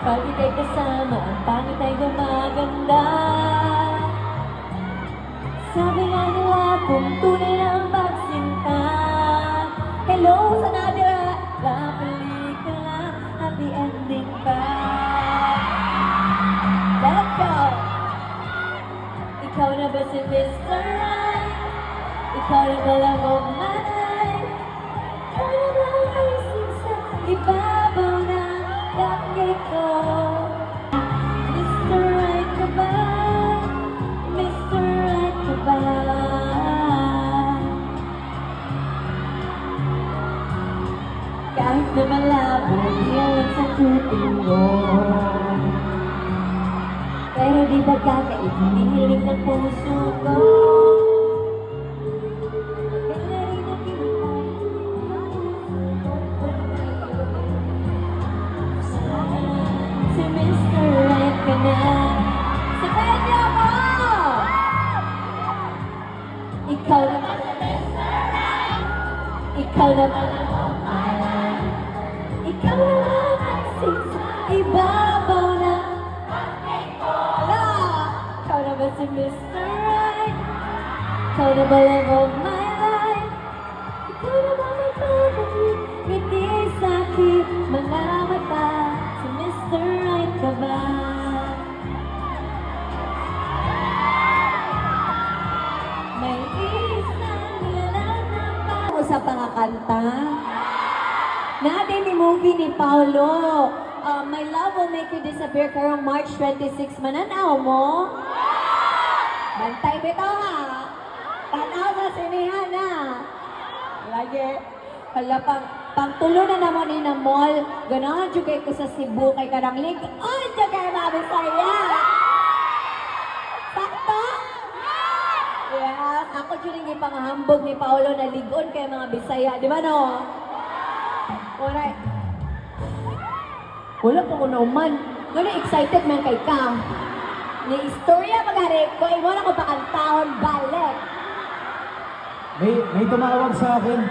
Pag ika'y kasama, ang pangit ay gumaganda. Sabi nga nila kung tunay na ang pagsinta. Hello sa natira, la pelikula, happy ending pa. Let's go! Ikaw na ba si Mr. Right? Ikaw na ba love of my life? Ikaw na ba ang gising sa ibabaw ng dami ko? Mr. Right ka ba? Mr. Right ka ba? Kahit na malabo, yan sa tutuloy. Pero di ba kakait, hinihiling ng puso ko? Kaya rin nakintay si Mr. Right ka na. Sabayan niyo ako! Ikaw naman si Mr. Right. Ikaw naman ang pangalan. Ikaw naman ang sisa ibabaw na. Ikaw na ba si Mr. Right? Ikaw na ba love of my life? Ikaw na ba magpapaglit? Ngiti sa aking mga mata. Si Mr. Right ka ba? May isang nilalang pa. Sa pangakanta natin ni movie ni Paolo. My Love Will Make You Disappear karong March 26. Mananaw mo? Bantay bito ha. Tanaw sa sinihan ha. Lagi. Hala, pang tulo na naman ni na mall. Ganahan dyan kayo ko sa Cebu kay Karanglig. Ay, dyan kayo mabisaya. Sakto? Yes. Ako dyan yung pangahambog ni Paolo na ligon kay mga Bisaya. Di ba no? Alright. Wala po ko nauman. Gano'n excited man kay ka. Ni istorya magari ko, imo na ko pakantahon balik. May tumawag sa akin.